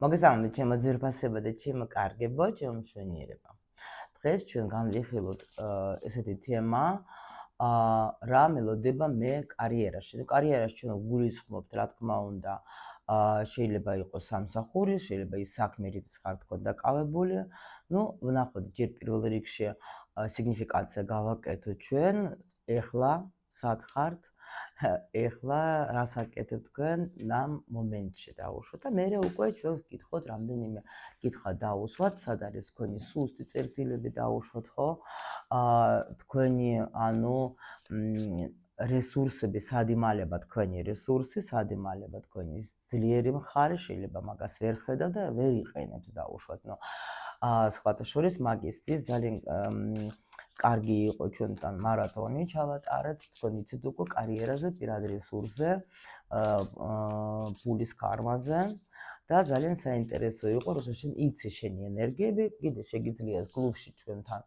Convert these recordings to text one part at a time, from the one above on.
მოგესალმებით ჩემო ძვირფასებო და ჩემო კარგებო, ჩემო მშვენიერებო. დღეს ჩვენ განვიხილოთ ესეთი თემა, რა მელოდება მე კარიერაში. ნუ კარიერაში ჩვენ გულისხმობთ, რა თქმა უნდა, შეიძლება იყოს სამსახური, შეიძლება ის საქმე, რითიც ხართ დაკავებული. ნუ ვნახოთ ჯერ პირველ რიგში სიგნიფიკაცია გავაკეთოთ ჩვენ, ეხლა სად ხართ? ეხლა რას აკეთებ თქვენ ამ მომენტში დაუშვათ და მე უკვე ჩვენ ვკითხოთ რამდენიმე კითხვა დაუსვათ, სად არის თქვენი სუსტი წერტილები დაუშვათ, ხო? თქვენი ანუ რესურსები, სად იმალება თქვენი რესურსი, სად იმალება თქვენი ძლიერი მხარე, შეიძლება მაგას ვერ ხედავ და ვერ იყენებთ დაუშვათ. ნუ სხვათა შორის მაგისტრის ძალიან კარგი იყო ჩვენთან მარათონი ჩავატარეთ, თქვენ იცით უკვე კარიერაზე, პირად რესურსზე, ფულის ქარმაზე და ძალიან საინტერესო იყო, როცა შენ იცი შენი ენერგიები, კიდე შეგიძლიათ კლუბში ჩვენთან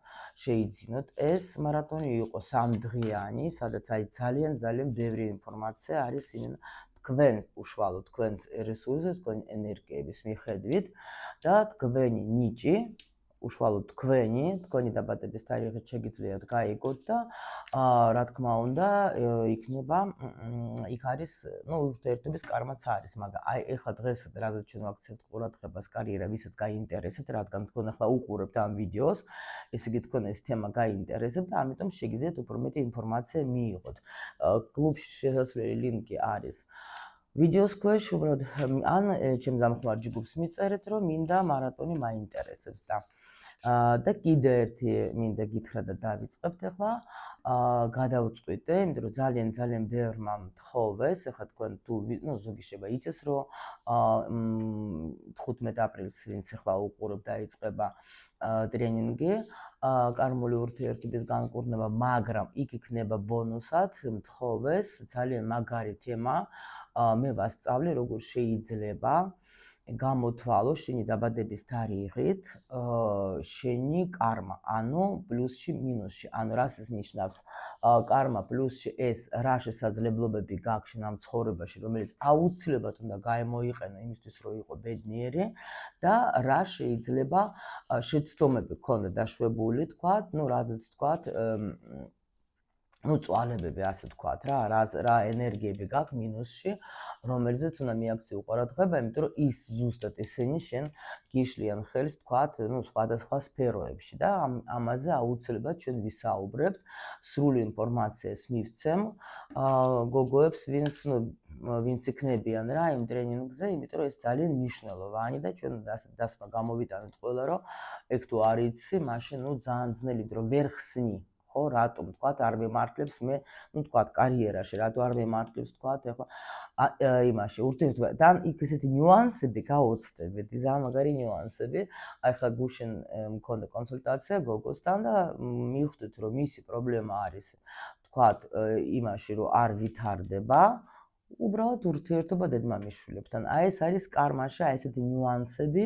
შეიძინოთ ეს მარათონი იყო 3 დღიანი, სადაც აი ძალიან ბევრი ინფორმაცია არის თქვენ უშუალოდ თქვენს რესურსზე, თქვენი ენერგიების მიხედვით და თქვენი ნიჭი უშუალოდ თქვენი დაბადების თარიღით შეგიძლიათ გაიგოთ და რა თქმა უნდა იქნება იქ არის ნუ ურთიერთობის კარმაც არის, მაგრამ აი ეხლა დღეს რაზეც ჩვენ ვაქცევთ ყურადღებას კარიერა, ვისაც გაინტერესებთ, რადგან თქვენ ახლა უყურებთ ამ ვიდეოს, ესე იგი თქვენ ეს თემა გაინტერესებთ და ამიტომ შეგიძლიათ უფრო მეტი ინფორმაცია მიიღოთ. კლუბში შესასვლელი ლინკი არის ვიდეოს ქვეშ, უბრალოდ ან ჩემს დამხმარ ჯგუფს მიწერეთ, რომ მინდა მარათონი მაინტერესებს და კიდე ერთი მინდა გითხრა და დავიწყებთ ახლა გადავწყვიტე, იმიტომ რომ ძალიან ბევრმა მთხოვეს, ახლა თქვენ თუ ნუ ზოგი შეიძლება იცის რომ 15 აპრილს ვინც ახლა უყურებ დაიწყება ტრენინგი კარმული ურთიერთობის განკურნება, მაგრამ იქ იქნება ბონუსად მთხოვეს ძალიან მაგარი თემა, მე ვასწავლე როგორ შეიძლება გამოთვალო შენი დაბადების თარიღით შენი კარმა, ანუ პლუსში მინუსში, ანუ რას ეს ნიშნავს? კარმა პლუსში ეს რა შესაძლებლობები გაქვს შენ ამ ცხოვრებაში, რომელიც აუცილებლად უნდა გამოიყენო იმისთვის, რომ იყო ბედნიერი და რა შეიძლება შეცდომები გქონდა დაშვებული, თქვათ, ნუ რაზეც თქვათ ნუ წვალებები ასე თქვათ რა ენერგიები გაქვს მინუსში, რომელზეც უნდა მიაქციო ყურადღება, იმიტომ რომ ის ზუსტად ესენი შენ გიშლიან ხელს თქვათ, ნუ სხვადასხვა სფეროებში და ამაზე აუცილებლად ჩვენ ვისაუბრებთ, სრული ინფორმაციას მივცემ გოგოებს, ვინც იქნებიან რა იმ ტრენინგზე, იმიტომ რომ ეს ძალიან მნიშვნელოვანი და ჩვენ დასმა გამოვიტანოთ ყველა, რომ ეგ თუ არ იცი, მაშინ ნუ ძალიან ძნელი რომ ვერ ხსნი. ხო, რატომ თქვათ არ მემართლებს მე, ნუ თქვათ კარიერაში, რატო არ მემართლებს თქვათ ახლა იმაში ურთიერთობა და იქ ესეთი ნიუანსები გაოცდებით, ძალიან მაგარი ნიუანსები. აი ხა გუშინ მქონდა კონსულტაცია გოგოსთან და მივხვდით რომ მისი პრობლემა არის თქვათ იმაში რომ არ ვითარდება უბრალოდ ურთიერთობა დედმამიშვილებთან. აი ეს არის კარმაში, აი ესეთი ნიუანსები,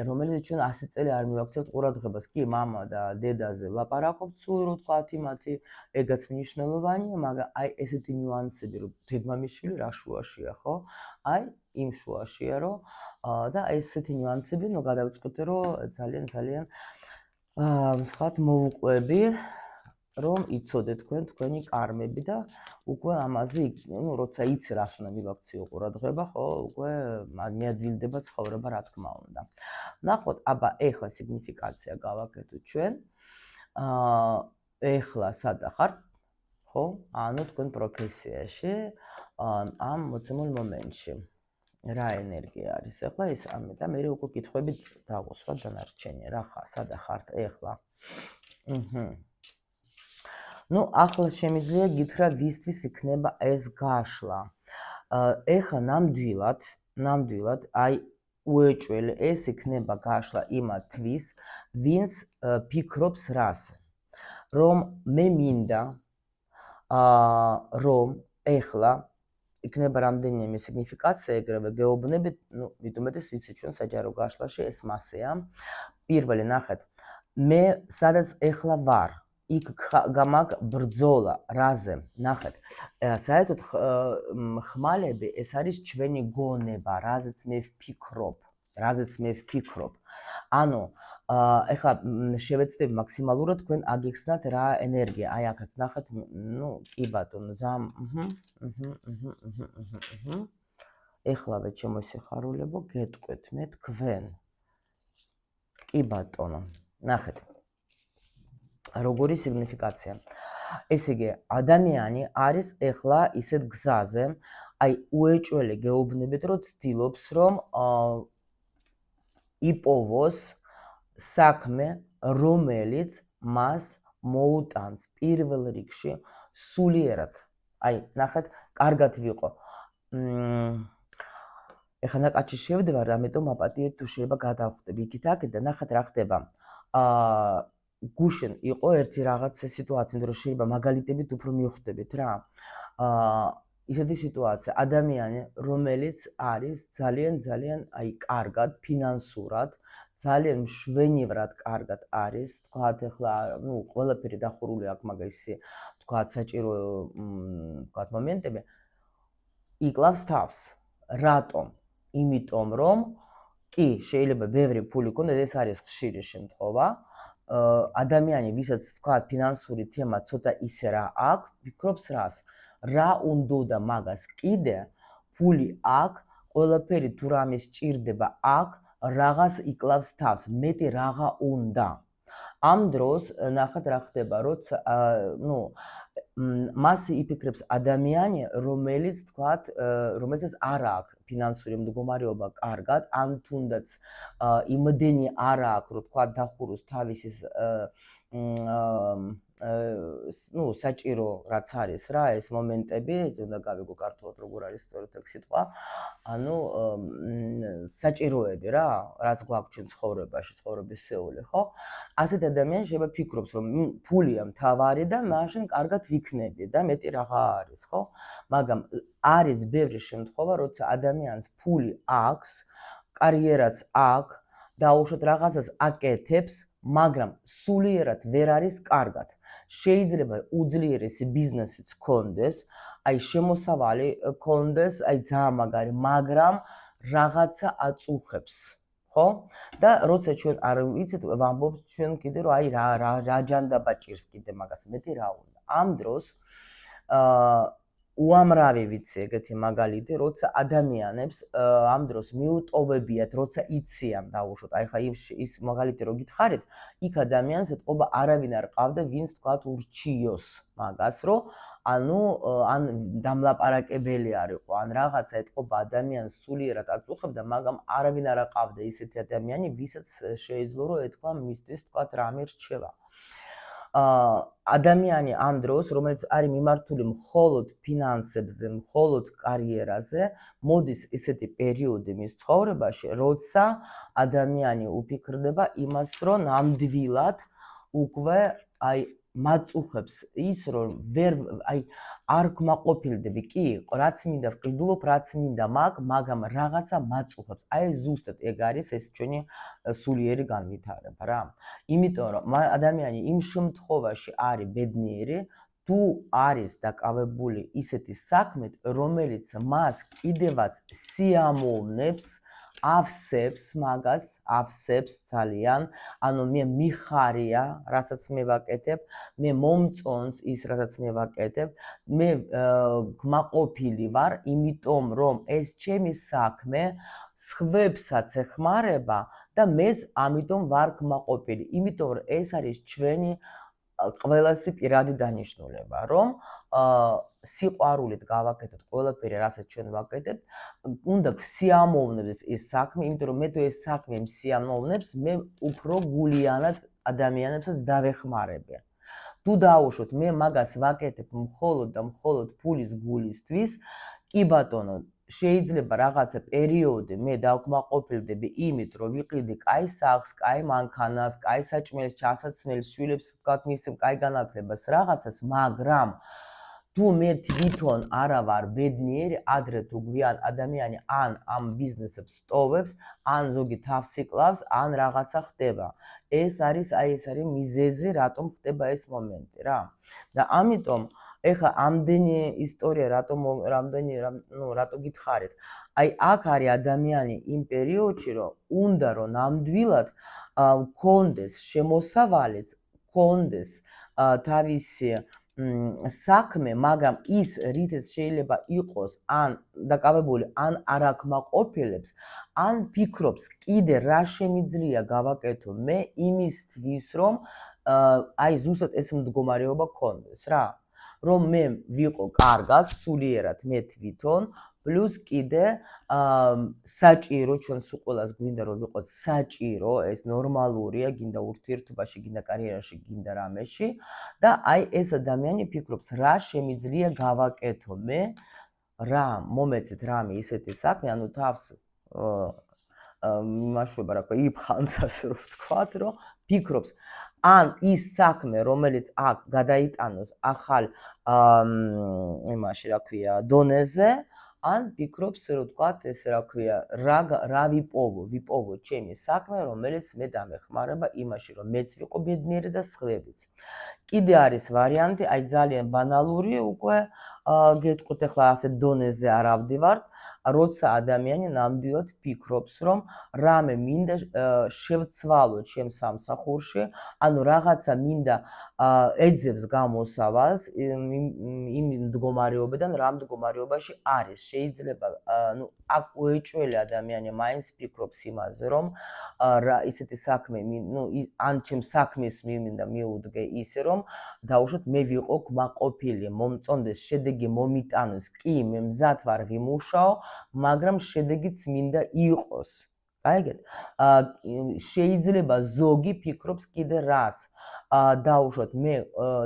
რომელიც ჩვენ 100 წელი არ მივაქცევთ ყურადღებას. კი, მამა და დედაზე ვლაპარაკობთ სულ, რომ თქვათ იმათი, ეგაც მნიშვნელოვანია, მაგრამ აი ესეთი ნიუანსები, რომ დედმამიშვილი რა შუაშია, ხო? აი იმ შუაშია, რომ და აი ესეთი ნიუანსები, ნუ გადავწყვიტე, რომ ძალიან მსხათ მოვუყვები რომ იცოდეთ თქვენი კარმები და უკვე ამაზე, ნუ როცა იცი რას უნდა მივაქციო ყურადღება, ხო, უკვე მიადვილდება ცხოვრება, რა თქმა უნდა. ნახოთ, აბა ეხლა სიგნიფიკაცია გავაკეთოთ ჩვენ. ეხლა სადა ხართ? ხო? ანუ თქვენ პროფესიაში ამ მოცემულ მომენტში. რა ენერგია არის ეხლა ეს ამი და მე უკვე კითხვები დავუსვათ დანარჩენი. რა ხარ, სადა ხართ ეხლა? ნუ ახლა შემიძლია გითხრა ვისთვის იქნება ეს გაშლა. ეხლა ნამდვილად აი უეჭველი ეს იქნება გაშლა იმათვის, ვინც ფიქრობს რას? რომ მე მინდა რომ ეხლა იქნება რამდენიმე სიგნიფიკაცია ეგრევე გეუბნებით, ნუ მithumetes ვიცი ჩვენ საჯარო გაშლაში ეს მასეა. პირველი ნახეთ, მე სადაც ეხლა ვარ იქ გამაქვს ბრძოლა, რაზე? ნახეთ, საერთოდ ხმალები ეს არის ჩვენი გონება, რაზეც მე ვფიქრობ, რაზეც მე ვფიქრობ. ანუ ეხლა შევეცდები მაქსიმალურად თქვენ აგიხსნათ რა ენერგია. აი აქაც ნახეთ, კი ბატონო, ძალიან ეხლავე ჩემო სიხარულებო, გეტყვით მე თქვენ. კი ბატონო, ნახეთ. როგორი სიგნიფიკაცია. ესე იგი, ადამიანი არის ეხლა ისეთ გზაზე, აი უეჭველი გეუბნებით, რომ ცდილობს, რომ იპოვოს საქმე, რომელიც მას მოუტანს პირველ რიგში სულიერად. აი, ნახეთ, კარგად ვიყო. ეხლა ნაკაჩი შევდივარ, ამიტომ აპატიეთ თუ შეიძლება გადავხვდები იქით აქეთ და ნახეთ რა ხდება. გუშინ იყო ერთი რაღაცა სიტუაცია, რომ შეიძლება მაგალითებით უფრო მივხვდებით რა. ისეთი სიტუაცია, ადამიანი, რომელიც არის ძალიან აი კარგად ფინანსურად, ძალიან მშვენივრად კარგად არის, თქვათ ეხლა, ყველაფერი დახურული აქვს მაგისი, თქვათ საჭირო, თქვათ მომენტები, იკლავს თავს. რატომ? იმიტომ რომ კი შეიძლება ბევრი ფული ქონდეს, ეს არის ხშირი შემთხვევა. ადამიანი, ვისაც თქვათ ფინანსური თემა ცოტა ისე რა აქვს, ფიქრობს რას? რა უნდა მაგას კიდე ფული აქვს, ყველაფერი თუ რამე სჭირდება აქვს, რაღაც იკლავს თავს, მეტი რაღა უნდა. ამ დროს ნახეთ რა ხდება, როცა მას იფიქრებს ადამიანი, რომელიც თქვათ, რომელსაც არ აქვს ფინანსური მდგომარეობა კარგად, ან თუნდაც იმდენი არ აქვს, რომ თქვათ დახუროს თავისი საჭირო რაც არის რა, ეს მომენტები, უნდა გავიგო კარტულად როგორ არის სწორედ ეგ სიტყვა, ანუ საჭიროები რა, რაც გვაქვს ჩვენ ცხოვრებაში, ცხოვრების სეული, ხო? ასეთ ადამიანს შეიძლება ფიქრობს, რომ ფულია მთავარი და მაშინ კარგად ვიქნები და მეტი რაღა არის, ხო? მაგრამ არის ბევრი შემთხვევა, როცა ადამიანს ფული აქვს, კარიერაც აქვს, დაუშვათ რაღაცას აკეთებს, მაგრამ სულიერად ვერ არის კარგად. შეიძლება უძლიერესი ბიზნესიც ქონდეს, აი შემოსავალი ქონდეს, აი ძალიან მაგარი, მაგრამ რაღაცა აწუხებს, ხო? და როცა ჩვენ არ ვიცით, ვამბობთ ჩვენ კიდე რომ აი რა ჯანდაბა ჭირს კიდე მაგას, მეტი რა უნდა. ამ დროს უამრავი ვიცი ეგეთი მაგალითი, როცა ადამიანებს ამ დროს მიუტოვებიათ, როცა იციან დაუშვათ, აი ხა ის მაგალითი რო გითხარით, იქ ადამიანს ეთყობა არავინ არ ყავდა, ვინც თქვათ ურჩიოს მაგას, რომ ანუ ან დამლაპარაკებელი არისო, ან რაღაცა ეთყობა ადამიანს სულიერად აწუხებდა, მაგრამ არავინ არ ყავდა ისეთი ადამიანი, ვისაც შეიძლება რომ ეთქვა მისთვის თქვათ რამე რჩევა. ადამიანი ამ დროს, რომელიც არის მიმართული მხოლოდ ფინანსებზე, მხოლოდ კარიერაზე, მოდის ესეთი პერიოდი მის ცხოვრებაში, როცა ადამიანი უფიქრდება იმას, რომ ნამდვილად უკვე აი მაწუხებს ის, რომ ვერ აი არ გმაყოფილდები, კი, რაც მინდა ვყიდულობ, რაც მინდა მაგრამ რაღაცა მაწუხებს. აი ზუსტად ეგ არის ეს ჩვენი სულიერი განვითარება რა. იმიტომ რომ ადამიანი იმ შემთხვევაში არის ბედნიერი, თუ არის დაკავებული ისეთი საქმით, რომელიც მას კიდევაც სიამოვნებს, ავსებს მაგას, ავსებს ძალიან, ანუ მე მიხარია, რასაც მე ვაკეთებ, მე მომწონს ის, რასაც მე ვაკეთებ, მე გმაყოფილი ვარ, იმიტომ რომ ეს ჩემი საქმე სხვებსაც ეხმარება და მეც ამიტომ ვარ გმაყოფილი, იმიტომ რომ ეს არის ჩვენი ყველასი პირადი დანიშნულება, რომ სიყვარულით გავაკეთოთ ყველაფერი, რასაც ჩვენ ვაკეთებთ, უნდა გვსიამოვნებს ეს საქმე, იმიტომ რომ მე თუ ეს საქმე მსიამოვნებს, მე უფრო გულიანად ადამიანებსაც დავეხმარებე. თუ დაუშვოთ, მე მაგას ვაკეთებ მხოლოდ და მხოლოდ ფულის გულისთვის, კი ბატონო, შეიძლება რაღაცა პერიოდი მე დავკმაყოფილდები იმით, რომ ვიყიდი კაი სახლს, კაი მანქანას, კაი საჭმელს, ჩასაცმელს, შვილებს თქვათ მისცემ კაი განათლებას, რაღაცას, მაგრამ თუ მე თვითონ არა ვარ ბედნიერი, ადრე თუ გვიან ადამიანი ან ამ ბიზნესებს სტოვებს, ან ზოგი თავს იკლავს, ან რაღაცა ხდება. ეს არის მიზეზი, რატომ ხდება ეს მომენტი რა. და ამიტომ ეხლა ამდენი ისტორია რატო გითხარით? აი აქ არის ადამიანი იმ პერიოდში, რომ უნდა რომ ნამდვილად მქონდეს შემოსავალიც, მქონდეს თავისი საქმე, მაგრამ ის რითაც შეიძლება იყოს ან დაკავებული, ან არ აკმაყოფილებს, ან ფიქრობს კიდე რა შემიძლია გავაკეთო მე იმისთვის, რომ აი ზუსტად ეს მდგომარეობა გქონდეს რა. რომ მე ვიყო კარგად, სულიერად მე თვითონ, პლუს კიდე საჭირო, ჩვენ სულ ყველას გვინდა რომ ვიყოთ საჭირო, ეს ნორმალურია, გინდა ურთიერთობაში, გინდა კარიერაში, გინდა რამეში და აი ეს ადამიანი ფიქრობს რა შემიძლია გავაკეთო მე, რა მომეცეთ რამე ისეთი საქმე, ანუ თავს იმაშვება რა ქვია, იფხანცას რო ვთქვათ, რომ ფიქრობს ან ის საქმე, რომელიც აქ გადაიტანოს ახალ იმაში რა ქვია, დონეზე, ან ფიქრობს, რომ ვთქვათ, ესე რა ქვია, რა ვიპოვო ჩემი საქმე, რომელიც მე დამეხმარება იმაში, რომ მეც ვიყო ბედნიერი და სხვებიც. კიდე არის ვარიანტი, აი ძალიან ბანალური უკვე გეტყვით ახლა ასე დონეზე არ ავდივართ, როცა ადამიანი ნამდვილად ფიქრობს, რომ რამე მინდა შევცვალო ჩემს სამსახურში, ანუ რაღაცა მინდა ეძებს გამოსავალს იმ მდგომარეობიდან, რა მდგომარეობაში არის. შეიძლება აქ უეჭველი ადამიანი მაინც ფიქრობს იმაზე, რომ ისეთი საქმე, ან ჩემს საქმეს მინდა მიუდგე ისე, რომ დაუშვათ მე ვიყო კმაყოფილი, მომწონდეს, შედეგი მომიტანოს, კი მე მზად ვარ ვიმუშაო, მაგრამ შედეგიც მინდა იყოს. გაიგეთ? შეიძლება ზოგი ფიქრობს კიდე რას. დაუშვათ მე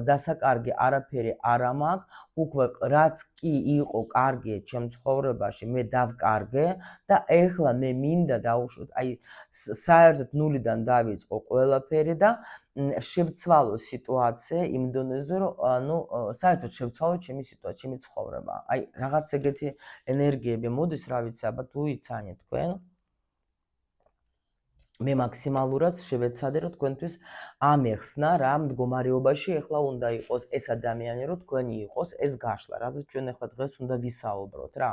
დასაკარგი არაფერი არ მაქვს, უკვე რაც კი იყო კარგი ჩემ ცხოვრებაში, მე დავკარგე და ეხლა მე მინდა დაუშვათ, აი საერთოდ ნულიდან დავიწყო ყველაფერი და შევცვალო სიტუაცია იმ დონეზე, რომ საერთოდ შევცვალო ჩემი სიტუაცია, ჩემი ცხოვრება. აი რაღაც ეგეთი ენერგიები მოდის, რა ვიცი, აბა თუ იცანით თქვენ. მე მაქსიმალურად შევეცადე, რომ თქვენთვის ამეხსნა რა მდგომარეობაში ეხლა უნდა იყოს ეს ადამიანი, რომ თქვენი იყოს ეს გაშლა, რაზეც ჩვენ ეხლა დღეს უნდა ვისაუბროთ რა.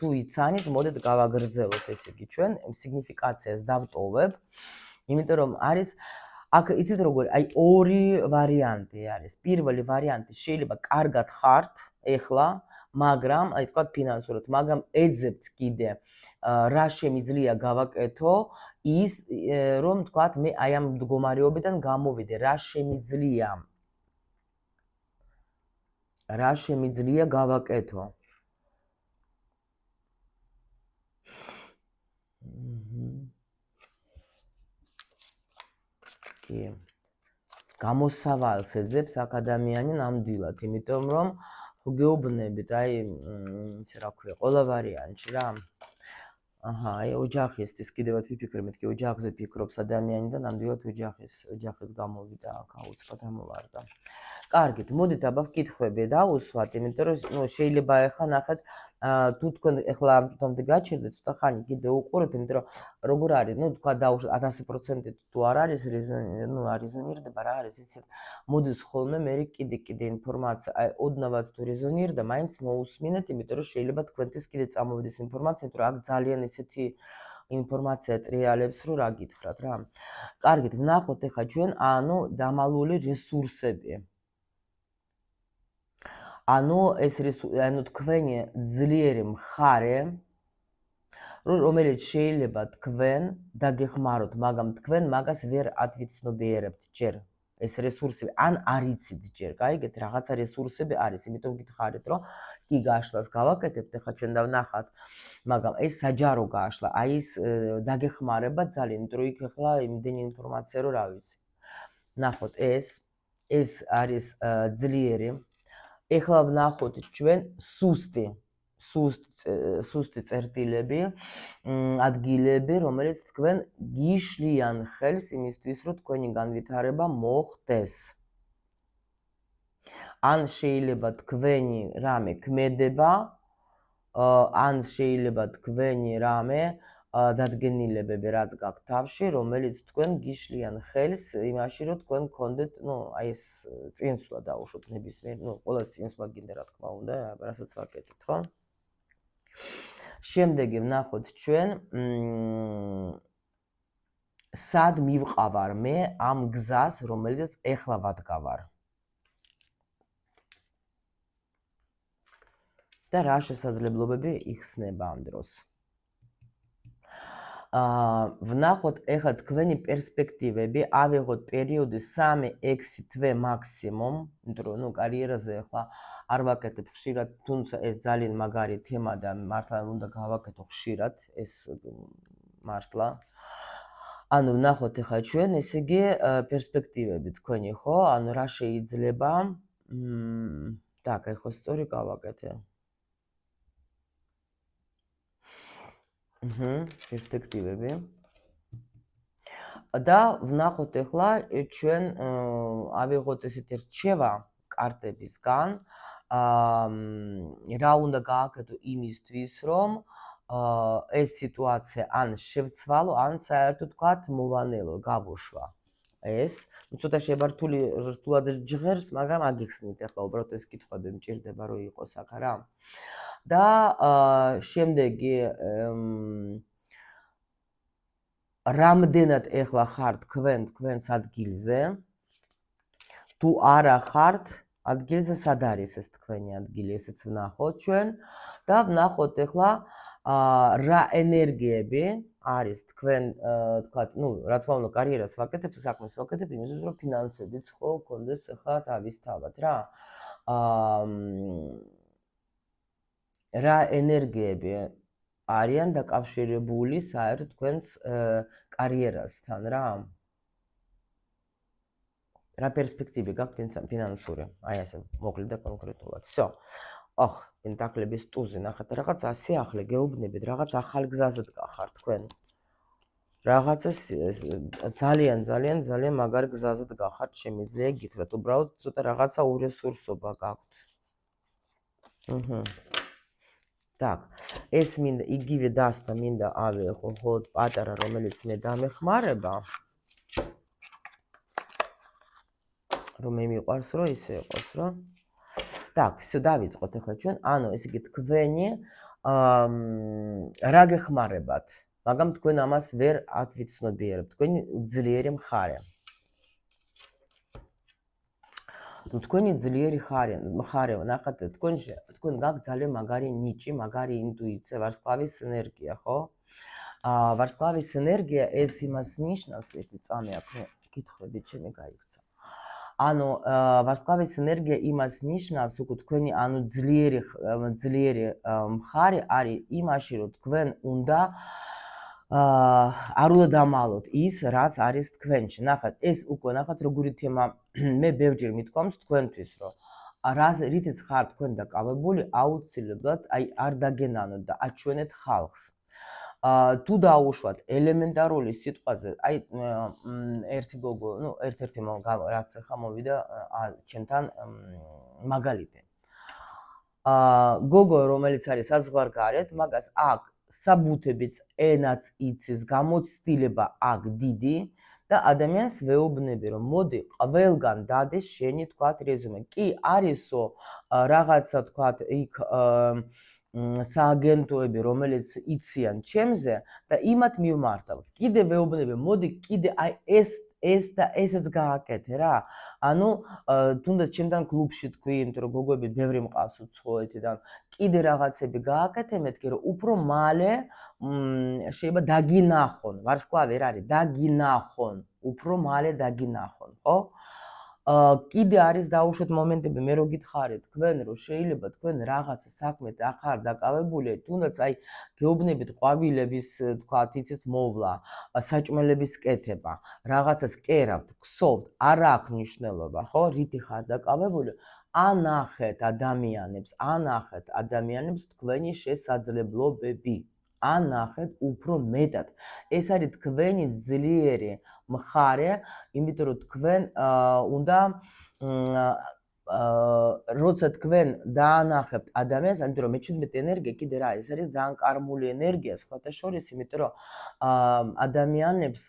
თუ იცანით, მოდით გავაგრძელოთ ესე იგი ჩვენ სიგნიფიკაციას დავტოვებ, იმიტომ რომ არის აქ იცით როგორი, აი ორი ვარიანტი არის. პირველი ვარიანტი შეიძლება კარგად ხართ ეხლა, მაგრამ აი თქვა ფინანსურად, მაგრამ ეძებთ კიდე რა შემიძლია გავაკეთო ის, რომ თქვა მე აი ამ მდგომარეობიდან გამოვიდე, რა შემიძლია გავაკეთო. გამოსავალს ეძებს აქ ადამიანი ნამდვილად, იმიტომ რომ გეუბნებით, აი ისე რა ქვია, ყველა ვარიანტში რა. აი ოჯახისთვის კიდევაც ვიფიქრე, მეთქი ოჯახზე ფიქრობს ადამიანი და ნამდვილად ოჯახის გამოვიდა აქ აუცილებლად ამოვარდა. კარგით, მოდით აბა ვკითხვები დავუსვათ, იმიტომ რომ შეიძლება ახლა ნახეთ, თუ თქვენ ახლა ამ თვითონდე გაჩერდეთ, ცოტა ხანი კიდე უყურეთ, იმიტომ რომ როგორ არის, თქვა დავუშვათ 1000% თუ არ არის არიზონირდება რა არის, იცით, მოდის ხოლმე მე კიდე ინფორმაცია, აი ოდნავაც თუ რეზონირდა, მაინც მოусმინეთ, იმიტომ რომ შეიძლება თქვენთვის კიდე წამოვიდეს ინფორმაცია, იმიტომ რომ აქ ძალიან ესეთი ინფორმაცია ტრიალებს, რომ რა გითხრათ რა. კარგით, ვნახოთ ახლა ჩვენ დამალული რესურსები. ეს თქვენი ძლიერი მხარე, რომელიც შეიძლება თქვენ დაგეხმაროთ, მაგრამ თქვენ მაგას ვერ ათვიცნობიერებთ ჯერ. ეს რესურსები ან არ იცით ჯერ, გაიგეთ, რაღაცა რესურსები არის, იმიტომ გითხარით, რომ კი გაშლას გავაკეთებთ, ახლა ჩვენ დავნახათ, მაგრამ ეს საჯარო გაშლა, აი ეს დაგეხმარება ძალიან, იმიტომ რომ იქ ახლა იმდენი ინფორმაცია რომ რა ვიცი. ნახოთ, ეს არის ძლიერი. ეხლა ვნახოთ ჩვენ სუსტი წერტილები, ადგილები, რომელიც თქვენ გიშლიან ხელს იმისთვის, რომ თქვენი განვითარება მოხდეს. ან შეიძლება თქვენი რამე ქმედება, ან შეიძლება თქვენი რამე დადგენილებები რაც გაქვთ თავში, რომელიც თქვენ გიშლიან ხელს იმაში, რომ თქვენ გქონდეთ, აი ეს წინსვლა დაუშვოთ ნებისმიერ, ყველა წინსვლა გინდა რა თქმა უნდა, რასაც ვაკეთებთ, ხო? შემდეგი ვნახოთ ჩვენ სად მივყავარ მე ამ გზას, რომელზეც ეხლა ვადგავარ. და რა შესაძლებლობები იხსნება ამ დროს. ვნახოთ ეხლა თქვენი პერსპექტივები, ავიღოთ პერიოდი 3-6 თვე მაქსიმუმ, იმიტომ რომ კარიერაზე ეხლა არ ვაკეთებ ხშირად, თუმცა ეს ძალიან მაგარი თემა და მართლა უნდა გავაკეთო ხშირად, ეს მართლა. ანუ ვნახოთ ეხლა ჩვენ, ესე იგი პერსპექტივები თქვენი, ხო? ანუ რა შეიძლება? აი ხო სწორი გავაკეთე. პერსპექტივები. და ვნახოთ ეხლა ჩვენ ავიღოთ ესეთი რჩევა კარტებისგან, რა უნდა გააკეთო იმისთვის, რომ ეს სიტუაცია ან შევცვალო, ან საერთოდ ვთქვათ, მოვანელო, გავუშვა. ეს ცოტა შებართული რთულად ჟღერს, მაგრამ აგიხსნით ახლა უბრალოდ ეს კითხვები მჭირდება რომ იყოს აქ რა. და შემდეგი რამდენად ეხლა ხართ თქვენს ადგილზე, თუ არა ხართ ადგილზე, სად არის ეს თქვენი ადგილი, ესეც ვნახოთ ჩვენ და ვნახოთ ეხლა რა ენერგიები არის თქვენ, თქვათ, რა თქმა უნდა, კარიერას ვაკეთებ, საქმეს ვაკეთებ, იმისთვის რომ ფინანსებიც ხო გქონდეს ახლა თავისთავად რა. რა ენერგიები არიან დაკავშირებული საერთოდ თქვენს კარიერასთან რა. რა პერსპექტივი გაქვთ ფინანსური, აი ასე მოკლედ და კონკრეტულად. всё. პენტაკლების ტუზი, ნახეთ, რაღაც ასე ახლე გეუბნებით, რაღაც ახალ გზაზე დგახარ თქვენ. რაღაცა ძალიან მაგარ გზაზე დგახართ, შემიძლია გითხრათ, უბრალოდ ცოტა რაღაცა ურესურსობა გაქვთ. так, ეს მინდა იგივე დასთა მინდა ავიღო ხოლმე პატარა, რომელიც მე დამეხმარება. რომ მე მიყვარს რომ ისე იყოს, რა. так, всё, დავიწყოთ ახლა ჩვენ. ანუ ესე იგი თქვენი რა გეხმარებათ, მაგრამ თქვენ ამას ვერ ათვიცნობიერებთ, თქვენი ძლიერი მხარე. თუ თქვენი ძლიერი მხარე, ნახეთ, თქვენ გაქვთ ძალიან მაგარი ნიჭი, მაგარი ინტუიცია, ვარსკვლავის ენერგია, ხო? ვარსკვლავის ენერგია ეს იმას ნიშნავს, ერთი წამი აქ კითხვებით ჩემი გაიქცა. ანუ ვარსკვლავის ენერგია იმას ნიშნავს, უკვე თქვენი ანუ ძლიერი მხარე არის იმაში, რომ თქვენ უნდა არ უნდა დამალოთ ის, რაც არის თქვენში. ნახეთ, ეს უკვე ნახეთ როგორი თემა მე ბევრჯერ მithქვამს თქვენთვის, რომ რითიც ხართ თქვენ დაკავებული, აუცილებლად აი არ დაგენანოთ და აჩვენეთ ხალხს. თუ დაუშვათ ელემენტარული სიტყვაზე, აი ერთი გოგო, ერთ-ერთი რაც ახლა მოვიდა ჩემთან მაგალითი. გოგო, რომელიც არის საზღვარგარეთ, მაგას აქ საბუთებიც, ენაც იცის, გამოცდილება აქ დიდი და ადამიანს ვეუბნები, რომ მოდი ყველგან დადეს შენი თქვათ რეზუმე. კი არისო რაღაცა თქვათ იქ სააგენტოები, რომელიც იციან ჩემზე და იმათ მივმართავ. კიდე ვეუბნები, მოდი კიდე აი ეს და ესეც გააკეთე რა. ანუ თუნდაც ჩემთან კლუბში თქვი, იმიტომ რომ გოგოები ბევრი მყავს უცხოეთიდან, კიდე რაღაცები გააკეთე, მეთქი რომ უფრო მალე შეიძლება დაგინახონ, ვარსკვლავი რა არის, დაგინახონ, უფრო მალე დაგინახონ, ხო? კიდე არის დაუშვათ მომენტები, მე რო გითხარით თქვენ, რომ შეიძლება თქვენ რაღაცა საქმეთ ახარ დაკავებული, თუნდაც აი გეუბნებით ყვავილების, თქვათ, იცით მოვლა, საჭმელების კეთება, რაღაცას კერავთ, ქსოვთ, არ აქვს მნიშვნელობა, ხო? რითი ხარ დაკავებული? ანახეთ ადამიანებს თქვენი შესაძლებლობები. ანახეთ უფრო მეტად. ეს არის თქვენი ძლიერი მხარე, იმიტომ რომ თქვენ უნდა როცა თქვენ დაანახებთ ადამიანს, ანუ რომ მე-17 ენერგია კიდე რა ეს არის ძალიან კარმული ენერგია სხვათა შორის, იმიტომ რომ ადამიანებს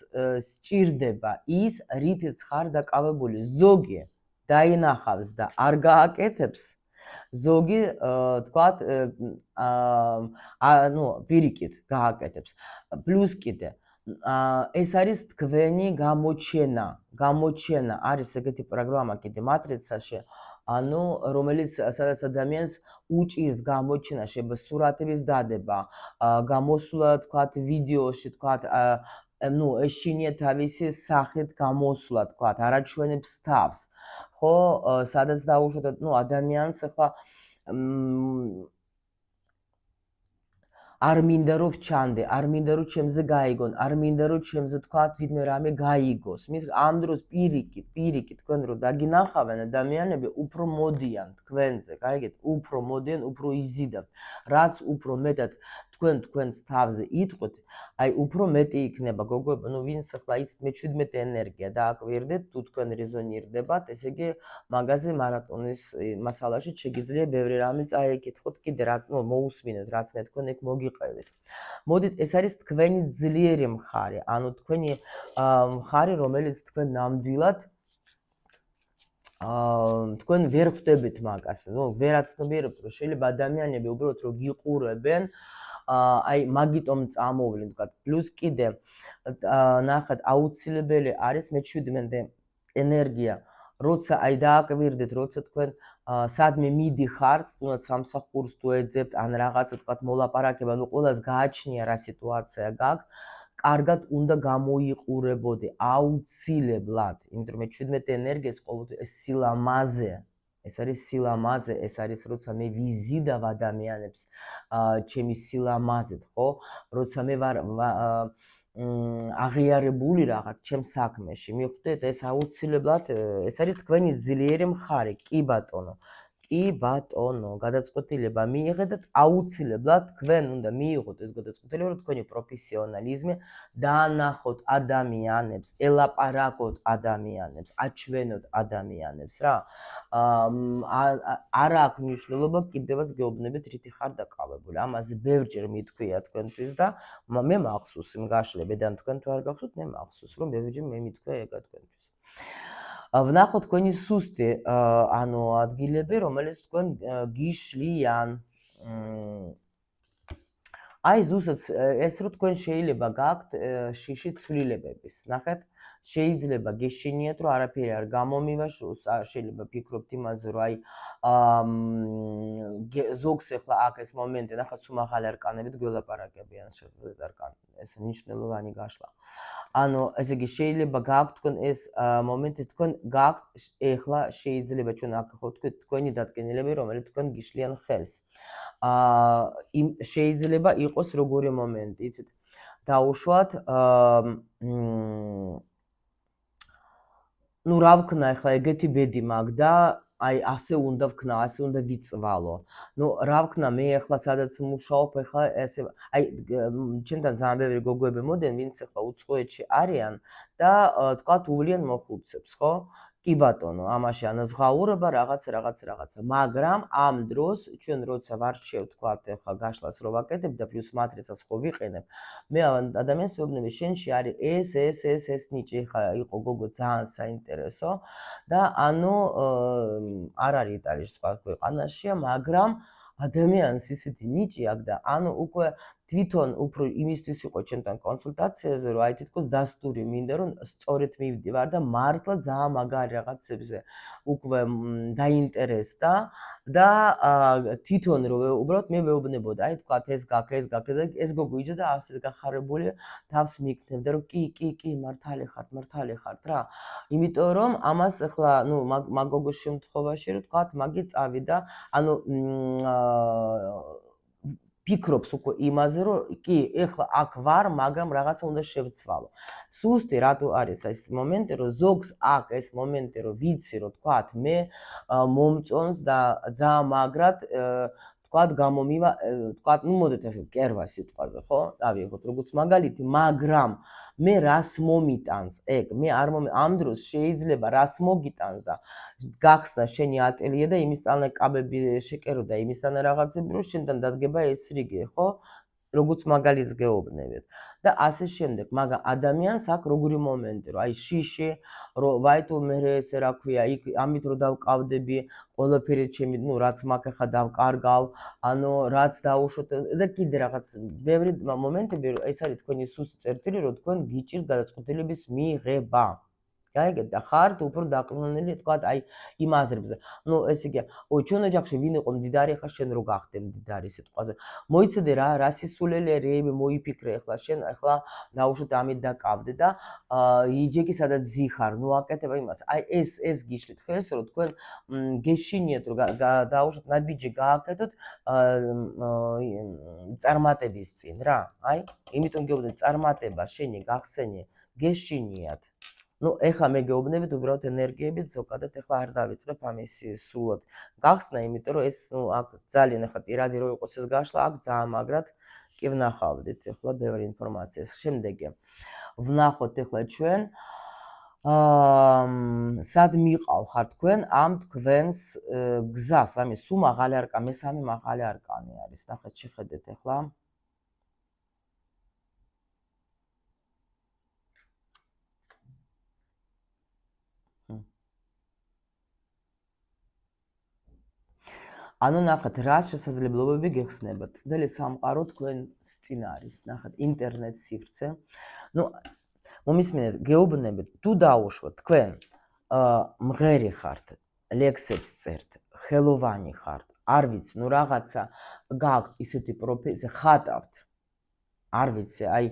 სჭირდება ის, რითიც ხარ დაკავებული. ზოგი დაინახავს და არ გააკეთებს, ზოგი თქვათ ну პირიქით გააკეთებს. პლუს კიდე ეს არის თქვენი გამოჩენა არის ეგეთი პროგრამა კიდე მატრიცაში, ანუ რომელიც სადაც ადამიანს უჭირს გამოჩენა, შეიძლება სურათების დადება, გამოსვლა თქვათ ვიდეოში, თქვათ ну ეშინია თავისი სახით გამოსვლა, თქვათ არაჩვენებს თავს, ხო, სადაც დაუშვათ, ну ადამიანს ახლა არ მინდა რომ ვჩანდე, არ მინდა რომ ჩემზე გაიგონ, არ მინდა რომ ჩემზე თქვათ ვინმე რამე გაიგოს. მის ამ დროს პირიქით თქვენ რომ დაგინახავენ ადამიანები უფრო მოდიან თქვენზე, გაიგეთ, უფრო მოდიან, უფრო იზიდავთ. რაც უფრო მეტად თქვენს თავზე იტყვით, აი უფრო მეტი იქნება გოგოებო, ну ვინც ახლა იცით მე-17 ენერგია დააკვირდეთ, თუ თქვენ რეზონირდებათ, ესე იგი მაგაზე მარატონის მასალაში შეგიძლია ბევრი რამე წაიკითხოთ, კიდე რა მოусმინოთ, რაც მე თქვენ ეგ მოგიყევით. მოდით, ეს არის თქვენი ძლიერი მხარე, ანუ თქვენი მხარე, რომელიც თქვენ ნამდვილად თქვენ ვერ ხვდებით მაგას, ну ვერაცნობიერებთ, რომ შეიძლება ადამიანები უბრალოდ რომ გიყურებენ, აი მაგიტომ წამოვლენ, თქვა. პლუს კიდე ნახეთ, აუცილებელი არის მე-17 ენერგია, როცა აი დააკვირდეთ, როცა თქვენ სადმე მიდიხართ, თუნდაც სამსახურს თუ ეძებთ, ან რაღაცა თქვა მოლაპარაკება, ну ყველას გააჩნია რა სიტუაცია გაქვს, კარგად უნდა გამოიყურებოდე, აუცილებლად, იმიტომ რომ მე-17 ენერგიას ყოველთვის სილამაზე, ეს არის სილამაზე, ეს არის როცა მე ვიზიდავ ადამიანებს ჩემი სილამაზეთ, ხო? როცა მე ვარ აღიარებული რაღაც ჩემ საქმეში, მიხვდეთ, ეს აუცილებლად ეს არის თქვენი ძლიერი მხარე, კი ბატონო. კი ბატონო, გადაწყვეტილება მიიღეთ, აუცილებლად თქვენ უნდა მიიღოთ ეს გადაწყვეტილება, რომ თქვენი პროფესიონალიზმი დაანახოთ ადამიანებს, ელაპარაკოთ ადამიანებს, აჩვენოთ ადამიანებს რა. არ აქვს მნიშვნელობა კიდევაც გეუბნებით რითი ხარ დაკავებული. ამაზე ბევრჯერ მითქვია თქვენთვის და მე მახსოვს იმ გაშლებიდან, თქვენ თუ არ გახსოვთ, მე მახსოვს, რომ ბევრჯერ მე მითქვია ეგა თქვენთვის. ვნახოთ თქვენი სუსტი, ანუ ადგილები, რომელიც თქვენ გიშლიან. აი ზუსტად ეს რომ თქვენ შეიძლება გაქვთ შიში ცვლილებების, ნახეთ, შეიძლება გეშინიათ, რომ არაფერი არ გამომივაშუროს, შეიძლება ფიქრობთ იმაზე, რომ აი ზოგს ახლა აქ ეს მომენტი, ნახეთ, სულ მაღალი არკანებით გველაპარაკებიან, შეგვიძლია არკანი, ეს მნიშვნელოვანი გაშლა. ანუ ესე იგი შეიძლება გაქვთ თქვენ ეს მომენტი, თქვენ გაქვთ ახლა შეიძლება ჩვენ აქ ხო თქვენი დადგენილები, რომელიც თქვენ გიშლიან ხელს. შეიძლება იყოს როგორი მომენტი, იცით? დაუშვათ ну რა ვქნა ახლა ეგეთი ბედი მაქვს და აი ასე უნდა ვქნა, ასე უნდა ვიწვალო. ну რა ვქნა მე ახლა სადაც მუშაობ ახლა ესე აი ჩემთან ძალიან ბევრი გოგოები მოდიან, ვინც ახლა უცხოეთში არიან და თქვათ უვლიან მოხუცებს, ხო? კი ბატონო, ამაში ანაზღაურება რაღაცა, მაგრამ ამ დროს ჩვენ როცა ვარჩევ თქვათ ახლა გაშლას რო ვაკეთებ და პლუს მატრიცას ხო ვიყენებ, მე ადამიანს ვეუბნები, შენში არის ეს ნიჭი, ხა იყო გოგო ძალიან საინტერესო და ანუ არ არის იტალიაში სხვა ქვეყანაშია, მაგრამ ადამიანს ისეთი ნიჭი აქვს და ანუ უკვე თვითონ უფრო იმისთვის იყო ჩემთან კონსულტაციაზე, რომ აი თითქოს დასტური მინდა, რომ სწორედ მივდივარ და მართლა ძალიან მაგარი რაღაცებზე უკვე დაინტერესდა და თვითონ რომ უბრალოდ მე ვეუბნებოდა, აი თქვათ ეს გაქ ეს გოგო იჯდა ასე გახარებული თავს მიქნებდა, რომ კი, მართალი ხართ რა. იმიტომ რომ ამას ახლა, ну, მაგ გოგოს შემთხვევაში, რომ თქვათ მაგი წავიდა, ანუ ფიქრობს უკვე იმაზე, რომ კი, ეხლა აქ ვარ, მაგრამ რაღაცა უნდა შევცვალო. სუსტი რატო არის ეს მომენტი, რომ ზოგს აქ ეს მომენტი, რომ ვიცი, რომ თქვათ მე მომწონს და ძალიან მაგრად თქვათ გამომივა, თქვათ, ну მოდეთ ასე კერვა სიტყვაზე, ხო? დავიღოთ როგორც მაგალითი, მაგრამ მე რას მომიტანს? ეგ, მე არ ამ დროს შეიძლება რას მოგიტანს და გახსნა შენი ატელიე და იმისთანავე კაბები შეკერო და იმისთანავე რაღაცები, რომ შენთან დადგება ეს რიგი, ხო? როგორც მაგალითს გეუბნებით და ასე შემდეგ, მაგრამ ადამიანს აქვს როგორი მომენტი, რომ აი შიში, რომ ვაი თუ მე ესე რა ქვია, იქ ამით რომ დავკავდები, ყველაფერი ჩემი, ну, რაც მაქვს ახლა დავკარგავ, ანუ რაც დაუშვოთ და კიდე რაღაც ბევრი მომენტები, რომ ეს არის თქვენი სუსტი წერტილი, რომ თქვენ გიჭირთ გადაწყვეტილების მიღება. გაიგეთ და ხართ უფრო დაყრდნილი, თქვათ, აი იმ აზრებზე. ну, ესე იგი, ой, ჩვენ ოჯახში ვინ იყო მდიდარი, ხა შენ რო გახდე მდიდარი სიტყვაზე. მოიცადე რა სისულელე რეები მოიფიქრე ახლა შენ ახლა დაუშვოთ ამით დაკავდე და იჯეკი სადაც ზიხარ, ну აკეთებ იმას. აი ეს გიშლით ხელს, რომ თქვენ გეშინიათ, რომ დაუშვოთ ნაბიჯი გააკეთოთ წარმატების წინ რა. აი, იმიტომ გეუბნები წარმატება შენი გახსენი გეშინიათ. ну, ეხლა მე გეუბნებით უბრალოდ ენერგიებით, ზოგადად ეხლა არ დავიწყებ ამის სრულად გახსნა, იმიტომ რომ ეს აქ ძალიან ეხლა პირადი რო იყოს ეს გაშლა, აქ ძალიან მაგრად კი ვნახავდით ეხლა ბევრი ინფორმაცია. შემდეგი ვნახოთ ეხლა ჩვენ სად მიყავ თქვენ ამ თქვენს გზას, რამე სულ მაღალი არკანი, მესამე მაღალი არკანი არის. ნახეთ, შეხედეთ ეხლა. ანუ ნახეთ, რას შესაძლებლობები გეხსნებათ. ძელი სამყარო თქვენ წინ არის. ნახეთ, ინტერნეტ სივრცე. ну, მომისმინეთ, გეუბნებით, თუ დაუშვოთ თქვენ მღერი ხართ, ლექსებს წერთ, ხელოვანი ხართ, არ ვიცი, ну რაღაცა გაქვთ ისეთი პროფესია, ხატავთ. არ ვიცი, აი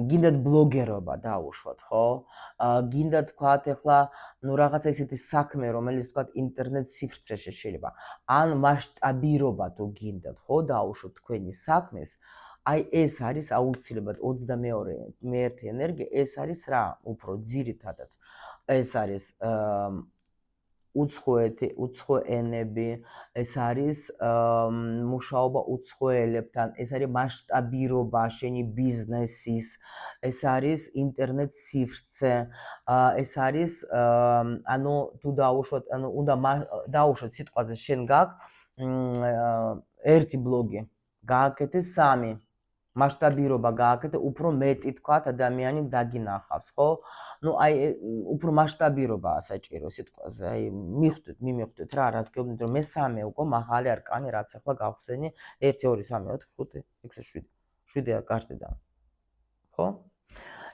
გინდათ ბლოგერობა დაუშვათ, ხო? გინდათ თქვათ ეხლა, ну რაღაცა ისეთი საქმე, რომელიც თქვათ ინტერნეტ სივრცეში შეიძლება. ან მასშტაბირობა თუ გინდათ, ხო, დაუშვოთ თქვენი საქმეს. აი ეს არის აუცილებლად 22 ენერგია, ეს არის რა, უფრო ძირითადად. ეს არის უცხო ენები, ეს არის მუშაობა უცხო ელებთან, ეს არის მასშტაბირობა შენი ბიზნესის, ეს არის ინტერნეტ სივრცე, ეს არის ანუ თუ დაუშვოთ, ანუ უნდა დაუშვოთ სიტყვაზე შენ გაქვს ერთი ბლოგი, გააკეთე 3 მასშტაბირობა გააკეთე, უფრო მეტი თქვათ ადამიანი დაგინახავს, ხო? ну აი უფრო მასშტაბირობაა საჭირო სიტყვაზე, აი მივხვდით რა, რას გეუბნით, რომ მესამე უკვე მაღალი არკანი, რაც ახლა გავხსენი 1 2 3 4 5 6 7 კარტიდან, ხო?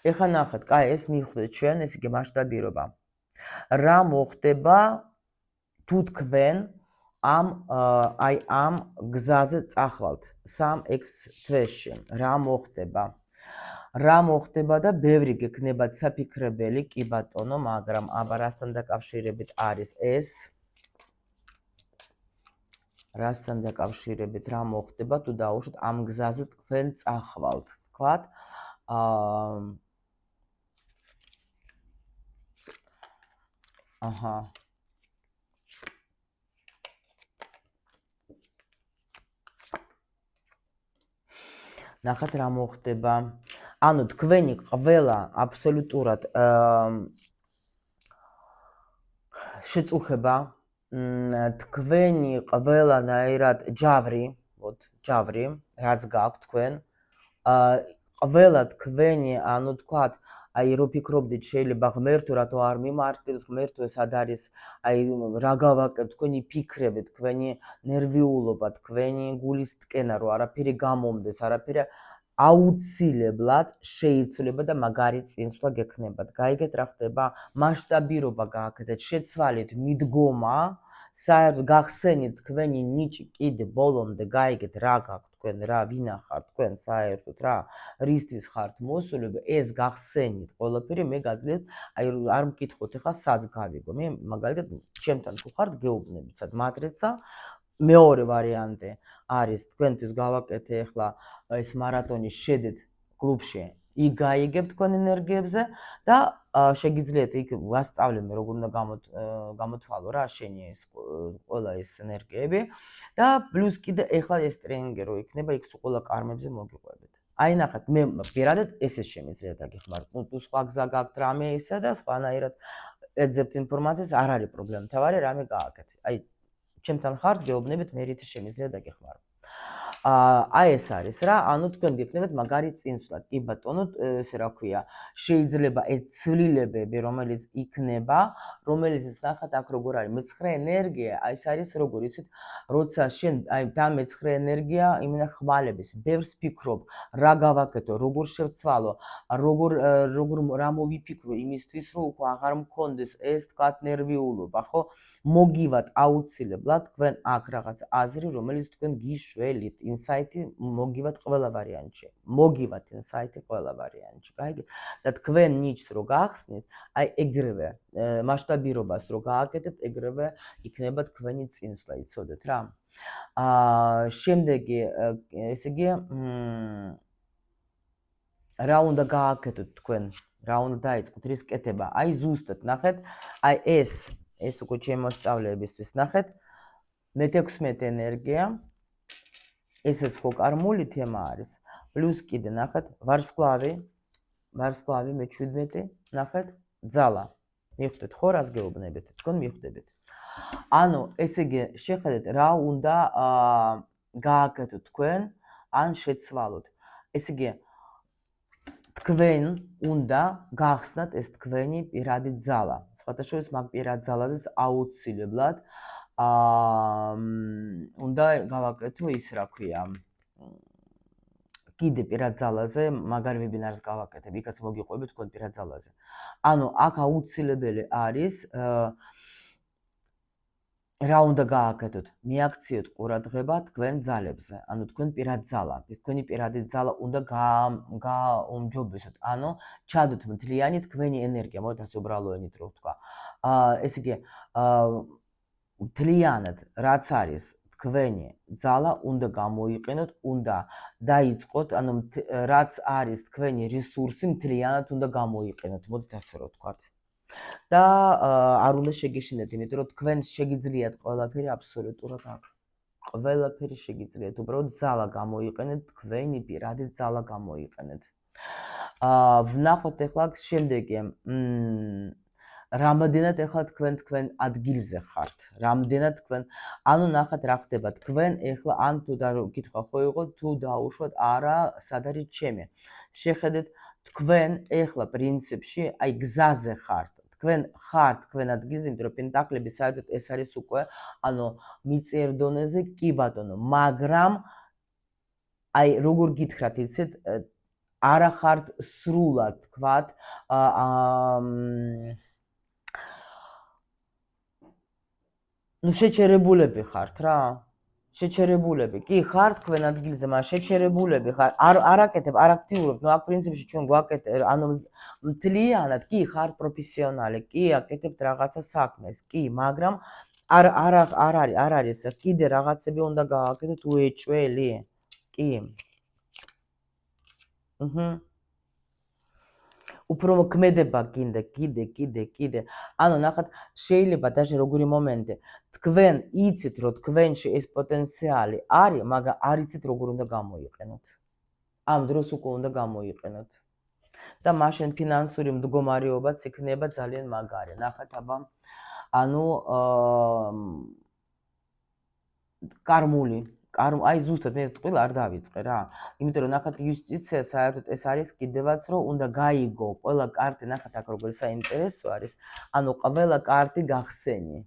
ეხლა ნახეთ, კაი, ეს მივხვდით ჩვენ, ეს იგი მასშტაბირობა. რა მოხდება თუ თქვენ ამ გზაზე წახვალთ 3-6 თვეში, რა მოხდება? რა მოხდება და ბევრი გექნებათ საფიქრებელი, კი ბატონო, მაგრამ აბა რასთან დაკავშირებით არის ეს? რასთან დაკავშირებით რა მოხდება თუ დაუშვოთ ამ გზაზე თქვენ წახვალთ, თქვათ? აჰა. ნახეთ რა მოხდება. ანუ თქვენი ყველა აბსოლუტურად შეწუხება, თქვენი ყველანაირად ჯავრი, რაც გაქვთ თქვენ, ყველა თქვენი, ანუ თქვათ, აი რო ფიქრობდით შეიძლება ღმერთო რატო არ მიმართებს, ღმერთო ეს ად არის, აი რა გავაკეთე, თქვენი ფიქრები, თქვენი ნერვიულობა, თქვენი გულის ტკენა, რომ არაფერი გამომდეს, არაფერი აუცილებლად შეიცვლება და მაგარი წინსვლა გექნებათ. გაიგეთ რა ხდება? მასშტაბირობა გააკეთეთ, შეცვალეთ მიდგომა, საერთოდ გახსენით თქვენი ნიჭი კიდე ბოლომდე, გაიგეთ რა გაქვთ თქვენ, რა ვინახართ თქვენ საერთოდ რა, რისთვის ხართ მოსულები, ეს გახსენით ყველაფერი, მე გაძლევთ, აი არ მკითხოთ ახლა სად გავიგო, მე მაგალითად ჩემთან თუ ხართ გეუბნებით, სად მატრიცა. მეორე ვარიანტი არის თქვენთვის გავაკეთე ახლა ეს მარათონი შედეთ კლუბში იქ გაიგებ თქვენ ენერგიებზე და შეგიძლიათ იქ ვასწავლებ როგორ უნდა გამოთვალო რა შენი ეს ყველა ეს ენერგიები და პლუს კიდე ეხლა ეს ტრენინგი რო იქნება იქ სულ ყველა კარმებზე მოგიყვებით. აი ნახეთ მე პირადად ესე შემიძლია დაგეხმაროთ. თუ სხვა გზა გაქვთ რამე ისა და სხვანაირად ეძებთ ინფორმაციას არ არის პრობლემა. თავარი რამე გააკეთე. აი ჩემთან ხართ გეუბნებით მე რითი შემიძლია დაგეხმარო. აი ეს არის რა, ანუ თქვენ გექნებათ მაგარი წინსვლა. კი ბატონო, ესე რა ქვია, შეიძლება ეს ცვლილებები, რომელიც იქნება, რომელიც ნახეთ აქ როგორ არის, მეცხრე ენერგია, აი ეს არის როგორ იცით, როცა შენ აი და მეცხრე ენერგია იმენა ხმალების, ბევრს ფიქრობ, რა გავაკეთო, როგორ შევცვალო, როგორ რა მოვიფიქრო იმისთვის, რომ უკვე აღარ მქონდეს ეს თქვათ ნერვიულობა, ხო? მოგივათ აუცილებლად თქვენ აქ რაღაც აზრი, რომელიც თქვენ გიშველით, ინსაიტი მოგივათ ყველა ვარიანტში. მოგივათ ინსაიტი ყველა ვარიანტში, გაიგეთ? და თქვენ ნიჭს რო გახსნით, აი ეგრევე მასშტაბირობას რო გააკეთებთ, ეგრევე იქნება თქვენი წინსვლა, იცოდეთ რა. შემდეგი, ესე იგი, რა უნდა გააკეთოთ თქვენ? რა უნდა დაიწყოთ რის კეთება? აი ზუსტად ნახეთ, აი ეს უკვე შემოსწავლეებისთვის ნახეთ, მე-16 ენერგია, ესეც ხო კარმული თემა არის, პლუს კიდე ნახეთ, ვარსკვლავი მე-17, ნახეთ, ძალა. მიხვდეთ ხო რას გეუბნებით? თქვენ მიხვდებით. ანუ ესე იგი შეხედეთ რა უნდა გააკეთოთ თქვენ ან შეცვალოთ. ესე იგი თქვენ უნდა გახსნათ ეს თქვენი პირადი ძალა. სხვათა შორის მაგ პირად ძალაზეც აუცილებლად უნდა გავაკეთო ის რა ქვია. კიდე პირად ძალაზე მაგარ ვებინარს გავაკეთებ, იქაც მოგიყვებით თქვენ პირად ძალაზე. ანუ აქ აუცილებელი არის რა უნდა გააკეთოთ? მიაქციოთ ყურადღება თქვენ ძალებზე, ანუ თქვენ პირად ძალა, თქვენი პირადი ძალა უნდა გაუმჯობესოთ, ანუ ჩადოთ მთლიანი თქვენი ენერგია, მოდით ასე უბრალო ენით რო ვთქვა. ესე იგი, მთლიანად რაც არის თქვენი ძალა უნდა გამოიყენოთ, უნდა დაიწყოთ, ანუ რაც არის თქვენი რესურსი მთლიანად უნდა გამოიყენოთ, მოდით ასე რო ვთქვათ. და არ უნდა შეგეშინდეთ, იმიტომ რომ თქვენ შეგიძლიათ ყველაფერი აბსოლუტურად აქ. ყველაფერი შეგიძლიათ, უბრალოდ ძალა გამოიყენეთ, თქვენი პირადი ძალა გამოიყენეთ. ვნახოთ ახლა შემდეგი, რამდენად ახლა თქვენ ადგილზე ხართ, რამდენად თქვენ, ანუ ნახეთ რა ხდება, თქვენ ახლა ან თუ გითხრა ხო იყო, თუ დაუშვათ, არა, სად არის ჩემი. შეხედეთ, თქვენ ახლა პრინციპში აი გზაზე ხართ. თქვენ ხართ თქვენ ადგილზე, იმიტომ რომ პენტაკლები საერთოდ ეს არის უკვე, ანუ მიწიერ დონეზე კი ბატონო, მაგრამ აი როგორ გითხრათ, იცით, არა ხართ სრულად, თქვათ, ну შეჩერებულები ხართ რა. შეჩერებულები. კი ხართ თქვენ ადგილზე, მაგრამ შეჩერებულები ხარ. არ აკეთებ, არ აქტიურობ. ნუ აქ პრინციპში ჩვენ გვაკეთე, ანუ მთლიანად კი ხართ პროფესიონალი, კი აკეთებთ რაღაცა საქმეს, კი, მაგრამ არ არის კიდე რაღაცები უნდა გააკეთოთ უეჭველი. კი. უფრო მოქმედება გინდა, კიდე. ანუ ნახეთ, შეიძლება даже როგორი მომენტი. თქვენ იცით, რომ თქვენში ეს პოტენციალი არის, მაგრამ არ იცით როგორ უნდა გამოიყენოთ. ამ დროს უკვე უნდა გამოიყენოთ. და მაშინ ფინანსური მდგომარეობაც იქნება ძალიან მაგარი. ნახეთ, აბა. ანუ კარმული აი ზუსტად მე ტყუილ არ დავიწყე რა. იმიტომ რომ ნახეთ იუსტიცია საერთოდ ეს არის კიდევაც რომ უნდა გაიგო ყველა კარტი, ნახეთ აქ როგორი საინტერესო არის. ანუ ყველა კარტი გახსენი.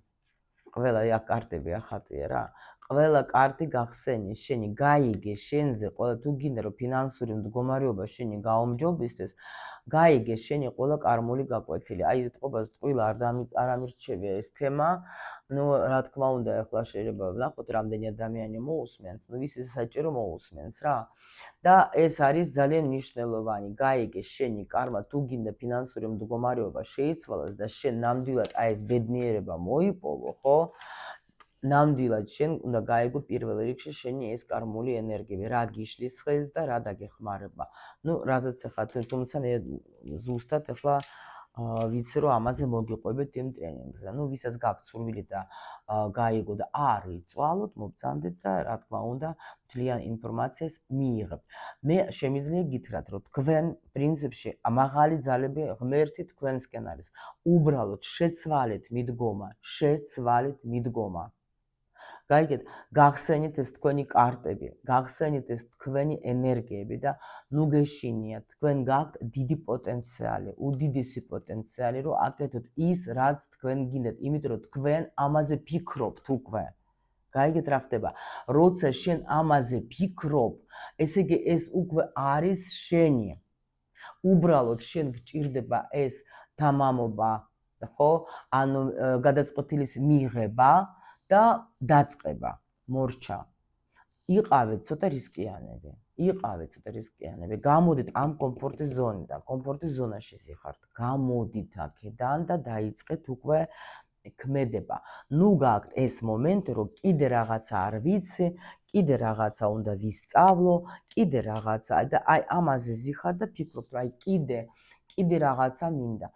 ყველა აქ კარტები ახატია რა. ყველა კარტი გახსენი, შენი გაიგე შენზე, ყველა თუ გინდა რომ ფინანსური მდგომარეობა შენი გაუმჯობესდეს, გაიგე შენი ყველა კარმული გაკვეთილი. აი ეს წყობას ტყუილ არ ამირჩევია ეს თემა. ну, რა თქმა უნდა, ახლა შეიძლება ვნახოთ, რამდენი ადამიანი მოусმენს, ну, ვის ის საჭირო მოусმენს რა. და ეს არის ძალიან მნიშვნელოვანი. გაიგე შენი კარმა, თუ გინდა ფინანსური მდგომარეობა შეიცვალოს და შენ ნამდვილად აი ეს ბედნიერება მოიპოვო, ხო? ნამდვილად შენ უნდა გაიგო პირველ რიგში შენი ეს კარმული ენერგიები, რა გიშლის ხელს და რა დაგეხმარება. ნუ რაზეც ახლა თუმცა მე ზუსტად ახლა ვიცი რომ ამაზე მოგიყვებით იმ ტრენინგზე. ნუ ვისაც გაქვთ სურვილი და გაიგო და არ იწვალოთ, მობრძანდეთ და რა თქმა უნდა მთლიან ინფორმაციას მიიღებთ. მე შემიძლია გითხრათ რომ თქვენ პრინციპში მაღალი ძალები ღმერთი თქვენსკენ არის. უბრალოდ შეცვალეთ მიდგომა. გაიგეთ, გახსენით ეს თქვენი კარტები, გახსენით ეს თქვენი ენერგიები და ნუ გეშინიათ, თქვენ გაქვთ დიდი პოტენციალი, უდიდესი პოტენციალი, რომ აკეთოთ ის, რაც თქვენ გინდათ, იმიტომ რომ თქვენ ამაზე ფიქრობთ უკვე. გაიგეთ რა ხდება? როცა შენ ამაზე ფიქრობ, ესე იგი ეს უკვე არის შენი. უბრალოდ შენ გჭირდება ეს თამამობა, ხო? ანუ გადაწყვეტილის მიღება და დაწყება, მორჩა. იყავეთ ცოტა რისკიანები. გამოდით ამ კომფორტის ზონიდან, კომფორტის ზონაში ხართ. გამოდით აქედან და დაიწყეთ უკვე ქმედება. ნუ გაქვთ ეს მომენტი, რომ კიდე რაღაცა არ ვიცი, კიდე რაღაცა უნდა ვისწავლო, კიდე რაღაცა და აი ამაზე ზიხარ და ფიქრობ, რომ აი კიდე რაღაცა მინდა.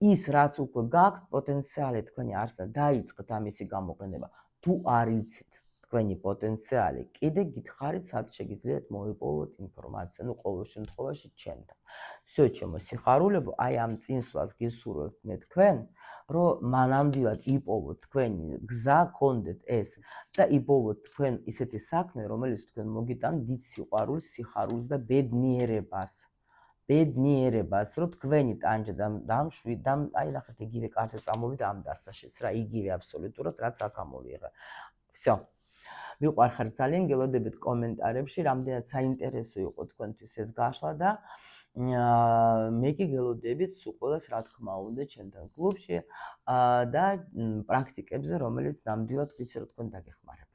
ის რაც უკვე გაქვთ პოტენციალი თქვენი არსად დაიწყეთ ამისი გამოყენება. თუ არ იცით თქვენი პოტენციალი, კიდე გითხარით, სად შეგიძლიათ მოიპოვოთ ინფორმაცია, ნუ ყოველ შემთხვევაში ჩემთან. всё, ჩემო სიხარულებო, აი ამ წინსვლას გისურვებთ მე თქვენ, რომ მანამდვილად იპოვოთ თქვენი გზა, გქონდეთ ეს და იპოვოთ თქვენ ისეთი საქმე, რომელიც თქვენ მოგიტანთ დიდ სიყვარულს, სიხარულს და ბედნიერებას, რომ თქვენი ტანჯა და აი ნახეთ იგივე კარტა წამოვიდა ამ დასტაშიც რა, იგივე აბსოლუტურად რაც აქ ამოვიღე. всё. მიყვარხართ ძალიან, გელოდებით კომენტარებში, რამდენად საინტერესო იყო თქვენთვის ეს გაშლა და მე კი გელოდებით სულ ყველას რა თქმა უნდა ჩემთან კლუბში და პრაქტიკებზე, რომელიც ნამდვილად ვიცი რომ თქვენ დაგეხმარებათ.